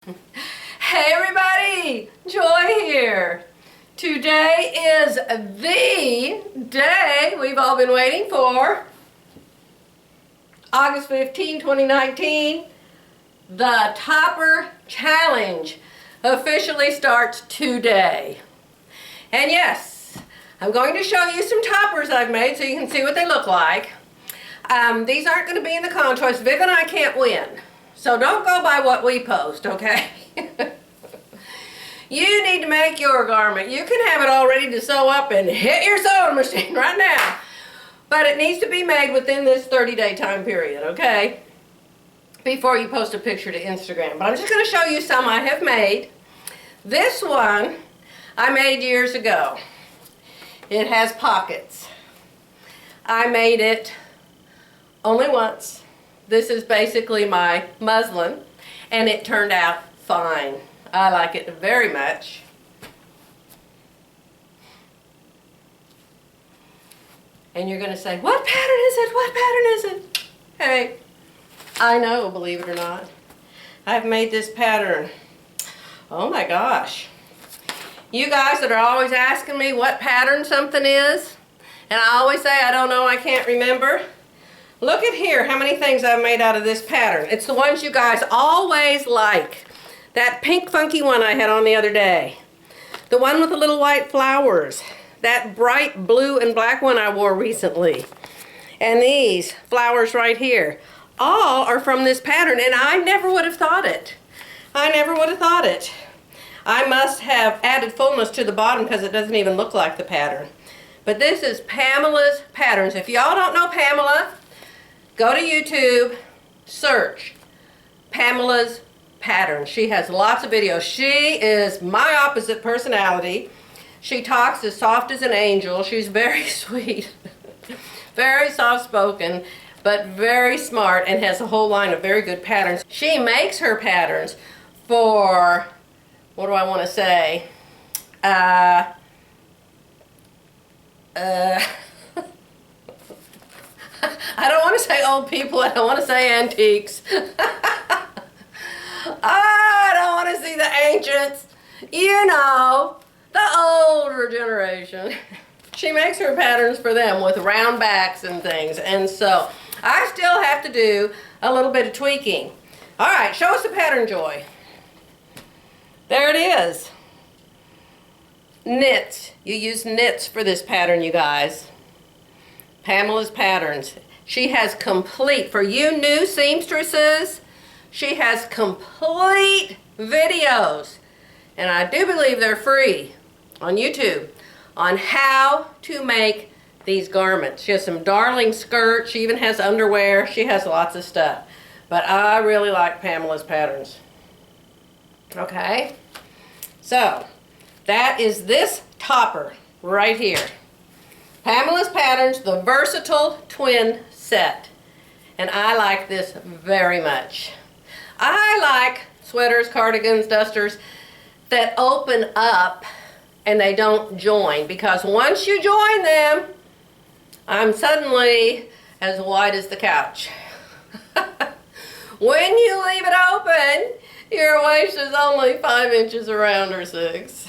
Hey everybody, Joy here. Today is the day we've all been waiting for. August 15, 2019. The Topper Challenge officially starts today. And yes, I'm going to show you some toppers I've made so you can see what they look like. These aren't going to be in the contest. Viv and I can't win. So don't go by what we post, okay? You need to make your garment. You can have it all ready to sew up and hit your sewing machine right now. But it needs to be made within this 30-day time period, okay? Before you post a picture to Instagram. But I'm just going to show you some I have made. This one I made years ago. It has pockets. I made it only once. This is basically my muslin, and it turned out fine. I like it very much. And you're going to say, what pattern is it? What pattern is it? Hey, I know, believe it or not. I've made this pattern. Oh my gosh. You guys that are always asking me what pattern something is, and I always say I don't know, I can't remember. Look at here how many things I've made out of this pattern. It's the ones you guys always like. That pink funky one I had on the other day. The one with the little white flowers. That bright blue and black one I wore recently. And these flowers right here. All are from this pattern, and I never would have thought it. I never would have thought it. I must have added fullness to the bottom because it doesn't even look like the pattern. But this is Pamela's Patterns. If y'all don't know Pamela, go to YouTube, search Pamela's Patterns. She has lots of videos. She is my opposite personality. She talks as soft as an angel. She's very sweet, very soft-spoken, but very smart and has a whole line of very good patterns. She makes her patterns for, what do I want to say? I don't want to say old people. I don't want to say antiques. I don't want to see the ancients. You know, the older generation. She makes her patterns for them with round backs and things. And so I still have to do a little bit of tweaking. All right, show us the pattern, Joy. There it is. Knits. You use knits for this pattern, you guys. Pamela's Patterns. She has complete, for you new seamstresses, she has complete videos, and I do believe they're free on YouTube, on how to make these garments. She has some darling skirts. She even has underwear. She has lots of stuff. But I really like Pamela's Patterns. Okay? So, that is this topper right here. Pamela's Patterns, the Versatile Twin Set. And I like this very much. I like sweaters, cardigans, dusters that open up and they don't join, because once you join them, I'm suddenly as white as the couch. When you leave it open, your waist is only 5 inches around or 6.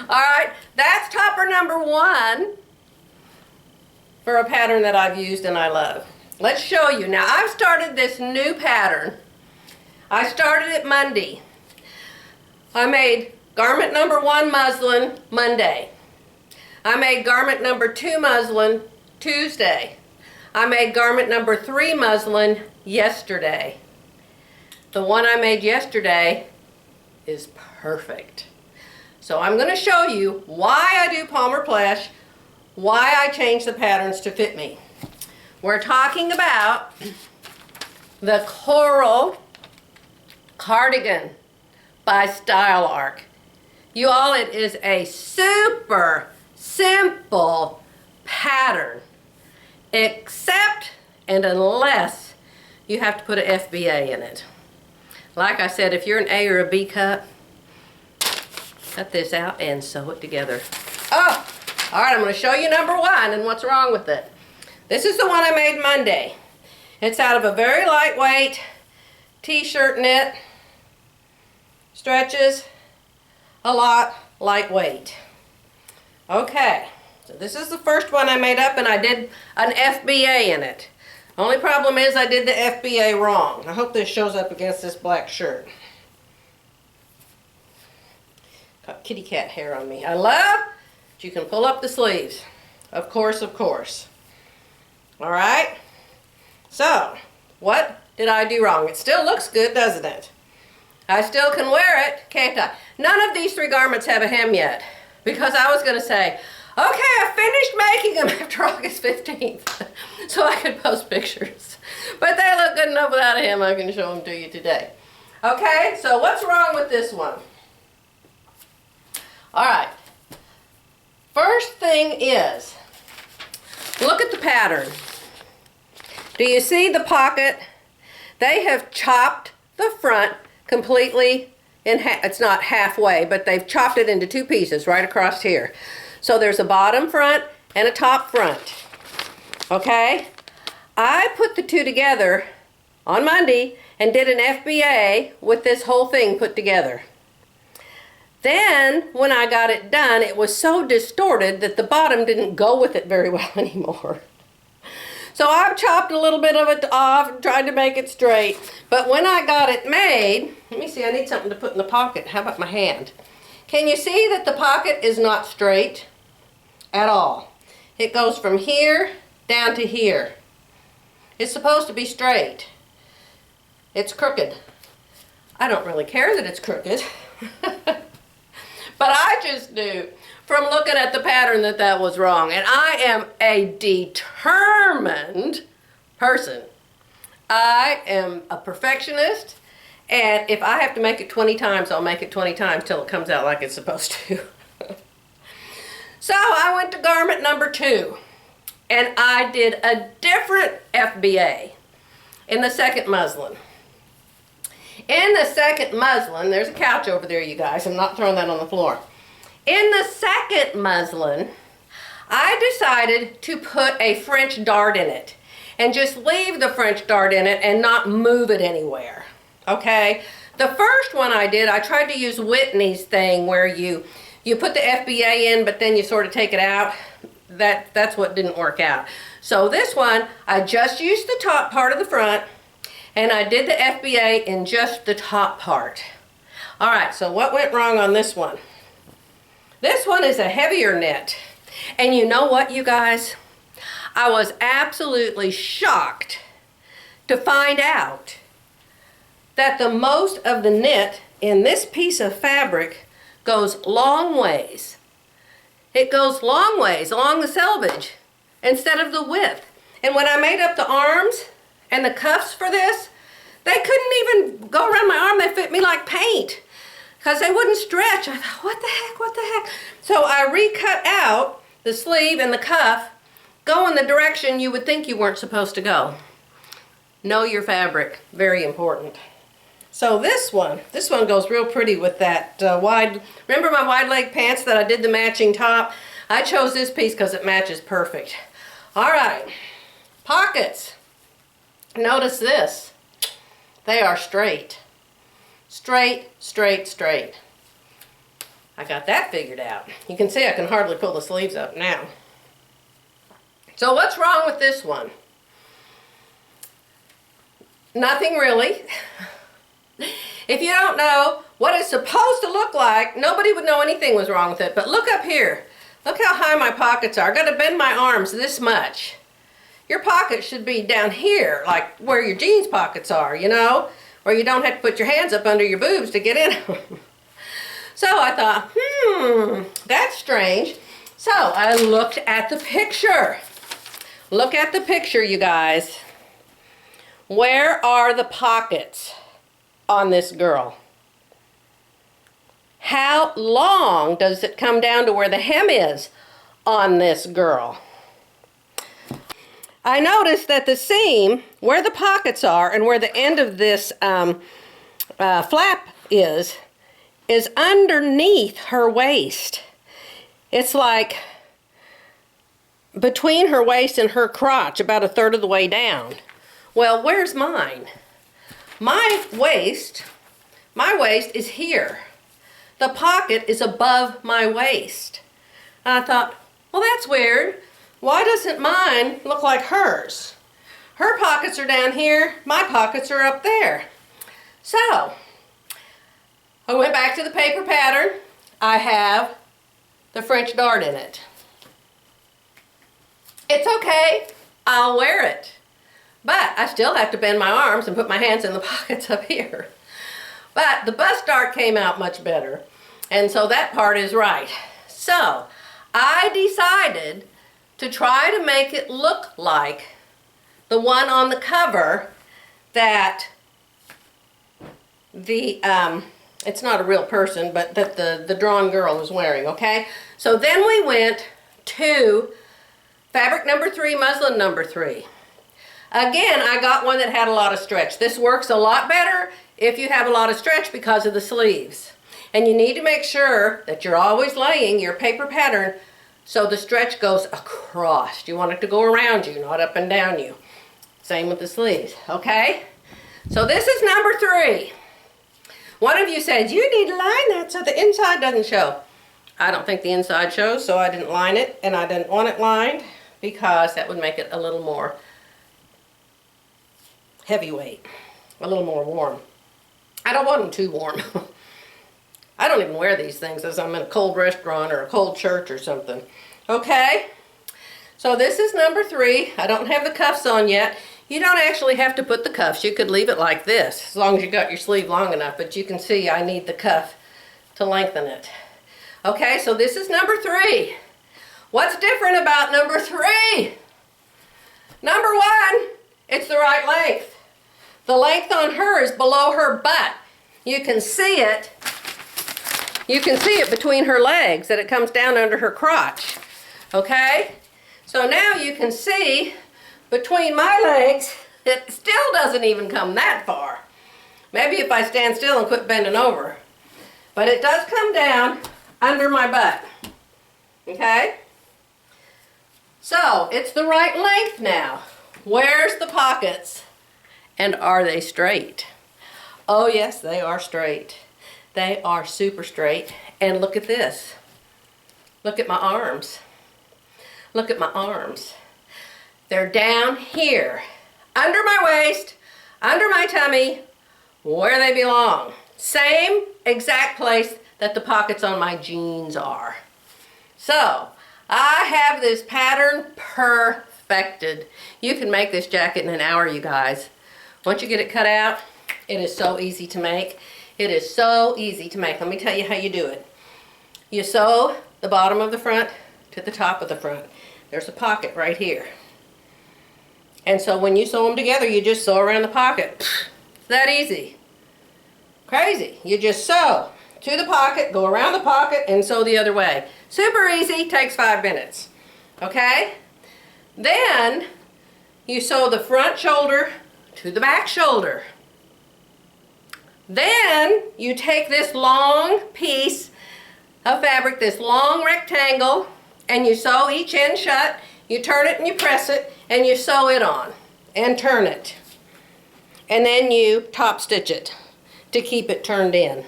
Alright, that's topper number 1 for a pattern that I've used and I love. Let's show you. Now, I've started this new pattern. I started it Monday. I made garment number 1 muslin Monday. I made garment number 2 muslin Tuesday. I made garment number 3 muslin yesterday. The one I made yesterday is perfect. So I'm going to show you why I do Palmer Plesh, why I change the patterns to fit me. We're talking about the Coral Cardigan by Style Arc. You all, it is a super simple pattern, except and unless you have to put an FBA in it. Like I said, if you're an A or a B cup, cut this out and sew it together. Oh, all right, I'm going to show you number 1 and what's wrong with it. This is the one I made Monday. It's out of a very lightweight t-shirt knit. stretches a lot, lightweight. Okay, so this is the first one I made up, and I did an FBA in it. Only problem is I did the FBA wrong. I hope this shows up against this black shirt. Got kitty cat hair on me. I love that you can pull up the sleeves. Of course, of course. All right. So, what did I do wrong? It still looks good, doesn't it? I still can wear it, can't I? None of these three garments have a hem yet, because I was going to say, okay, I finished making them after August 15th, so I could post pictures. But they look good enough without a hem. I can show them to you today. Okay, so what's wrong with this one? All right. First thing is, look at the pattern. Do you see the pocket? They have chopped the front completely in half. It's not halfway, but they've chopped it into two pieces right across here. So there's a bottom front and a top front. Okay? I put the two together on Monday and did an FBA with this whole thing put together. Then, when I got it done, it was so distorted that the bottom didn't go with it very well anymore. So I've chopped a little bit of it off and tried to make it straight. But when I got it made, let me see, I need something to put in the pocket. How about my hand? Can you see that the pocket is not straight at all? It goes from here down to here. It's supposed to be straight. It's crooked. I don't really care that it's crooked. But I just knew from looking at the pattern that that was wrong. And I am a determined person. I am a perfectionist. And if I have to make it 20 times, I'll make it 20 times till it comes out like it's supposed to. So I went to garment number 2. And I did a different FBA in the second muslin. In the second muslin, there's a couch over there, you guys. I'm not throwing that on the floor. In the second muslin, I decided to put a French dart in it and just leave the French dart in it and not move it anywhere. Okay? The first one I did, I tried to use Whitney's thing where you put the FBA in, but then you sort of take it out. That's what didn't work out. So this one, I just used the top part of the front, and I did the FBA in just the top part. All right, so what went wrong on this one? This one is a heavier knit. And you know what, you guys? I was absolutely shocked to find out that the most of the knit in this piece of fabric goes long ways. It goes long ways along the selvage instead of the width. And when I made up the arms and the cuffs for this, they couldn't even go around my arm. They fit me like paint because they wouldn't stretch. I thought, what the heck, what the heck? So I recut out the sleeve and the cuff, go in the direction you would think you weren't supposed to go. Know your fabric, very important. So this one goes real pretty with that wide, remember my wide leg pants that I did the matching top? I chose this piece because it matches perfect. All right, pockets. Notice this. They are straight. Straight, straight, straight. I got that figured out. You can see I can hardly pull the sleeves up now. So what's wrong with this one? Nothing really. If you don't know what it's supposed to look like, nobody would know anything was wrong with it. But look up here. Look how high my pockets are. I've got to bend my arms this much. Your pockets should be down here, like where your jeans pockets are, you know, where you don't have to put your hands up under your boobs to get in them. So I thought, that's strange. So I looked at the picture. Look at the picture, you guys. Where are the pockets on this girl? How long does it come down to where the hem is on this girl? I noticed that the seam, where the pockets are and where the end of this flap is underneath her waist. It's like between her waist and her crotch, about a third of the way down. Well, where's mine? My waist My waist is here. The pocket is above my waist. And I thought, well, that's weird. Why doesn't mine look like hers? Her pockets are down here, my pockets are up there. So, I went back to the paper pattern. I have the French dart in it. It's okay, I'll wear it. But I still have to bend my arms and put my hands in the pockets up here. But the bust dart came out much better. And so that part is right. So, I decided to try to make it look like the one on the cover that the, it's not a real person, but that the drawn girl was wearing, okay? So then we went to fabric number 3, muslin number 3. Again, I got one that had a lot of stretch. This works a lot better if you have a lot of stretch because of the sleeves. And you need to make sure that you're always laying your paper pattern so the stretch goes across. You want it to go around you, not up and down you. Same with the sleeves, okay? So this is number 3. One of you said, you need to line that so the inside doesn't show. I don't think the inside shows, so I didn't line it, and I didn't want it lined because that would make it a little more heavyweight, a little more warm. I don't want them too warm. I don't even wear these things as I'm in a cold restaurant or a cold church or something. Okay, so this is number 3. I don't have the cuffs on yet. You don't actually have to put the cuffs. You could leave it like this as long as you got your sleeve long enough, but you can see I need the cuff to lengthen it. Okay, so this is number 3. What's different about number 3? Number 1, it's the right length. The length on her is below her butt. You can see it. You can see it between her legs, that it comes down under her crotch. Okay? So now you can see between my legs, it still doesn't even come that far. Maybe if I stand still and quit bending over. But it does come down under my butt. Okay? So, it's the right length now. Where's the pockets? And are they straight? Oh yes, they are straight. They are super straight. And look at this. Look at my arms. Look at my arms. They're down here, under my waist, under my tummy, where they belong. Same exact place that the pockets on my jeans are. So, I have this pattern perfected. You can make this jacket in an hour, you guys. Once you get it cut out, it is so easy to make. It is so easy to make. Let me tell you how you do it. You sew the bottom of the front to the top of the front. There's a pocket right here. And so when you sew them together, you just sew around the pocket. It's that easy. Crazy. You just sew to the pocket, go around the pocket, and sew the other way. Super easy, takes 5 minutes. Okay? Then you sew the front shoulder to the back shoulder. Then you take this long piece of fabric, this long rectangle, and you sew each end shut. You turn it and you press it, and you sew it on and turn it. And then you top stitch it to keep it turned in.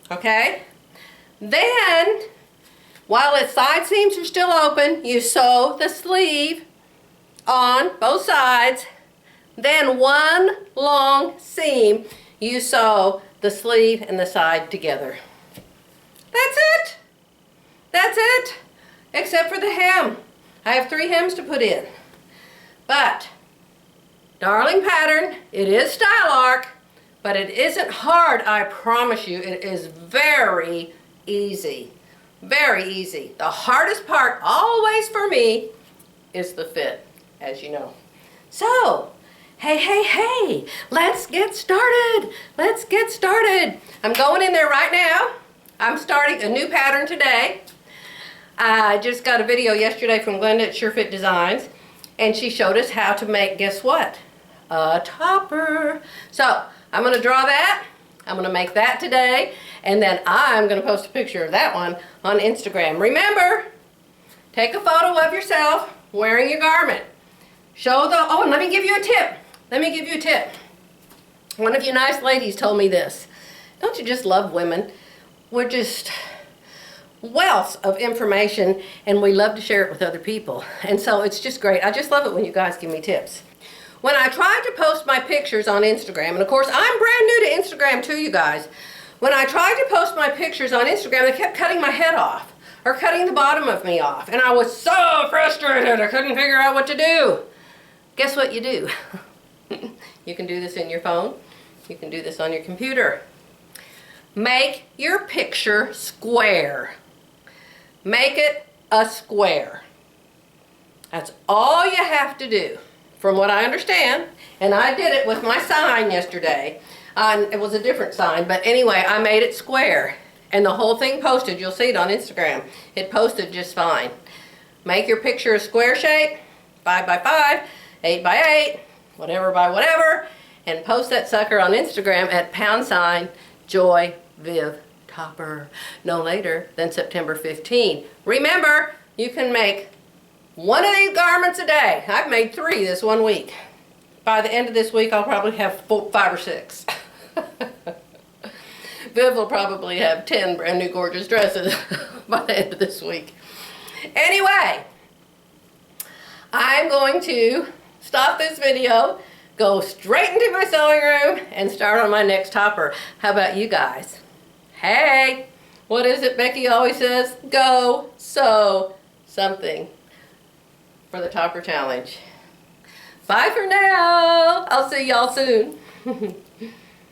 Okay? Then, while its side seams are still open, you sew the sleeve on both sides. Then one long seam, you sew the sleeve and the side together. That's it. That's it. Except for the hem. I have 3 hems to put in. But, darling pattern, it is style arc, but it isn't hard, I promise you. It is very easy. Very easy. The hardest part, always for me, is the fit, as you know. So, hey, let's get started. Let's get started. I'm going in there right now. I'm starting a new pattern today. I just got a video yesterday from Glenda at SureFit Designs, and she showed us how to make, guess what? A topper. So, I'm going to draw that. I'm going to make that today, and then I'm going to post a picture of that one on Instagram. Remember, take a photo of yourself wearing your garment. Show the, oh, and let me give you a tip. Let me give you a tip. One of you nice ladies told me this. Don't you just love women? We're just wealth of information, and we love to share it with other people. And so it's just great. I just love it when you guys give me tips. When I tried to post my pictures on Instagram, and of course I'm brand new to Instagram too, you guys. When I tried to post my pictures on Instagram, they kept cutting my head off or cutting the bottom of me off. And I was so frustrated, I couldn't figure out what to do. Guess what you do? You can do this in your phone. You can do this on your computer. Make your picture square. Make it a square. That's all you have to do, from what I understand. And I did it with my sign yesterday. It was a different sign, but anyway, I made it square. And the whole thing posted. You'll see it on Instagram. It posted just fine. Make your picture a square shape, 5 by 5, 8 by 8, whatever by whatever, and post that sucker on Instagram at #JoyVivTopper, no later than September 15. Remember, you can make one of these garments a day. I've made 3 this 1 week. By the end of this week, I'll probably have 5 or 6. Viv will probably have 10 brand new gorgeous dresses by the end of this week. Anyway, I'm going to stop this video, go straight into my sewing room, and start on my next topper. How about you guys? Hey, what is it Becky always says? Go sew something for the topper challenge. Bye for now. I'll see y'all soon.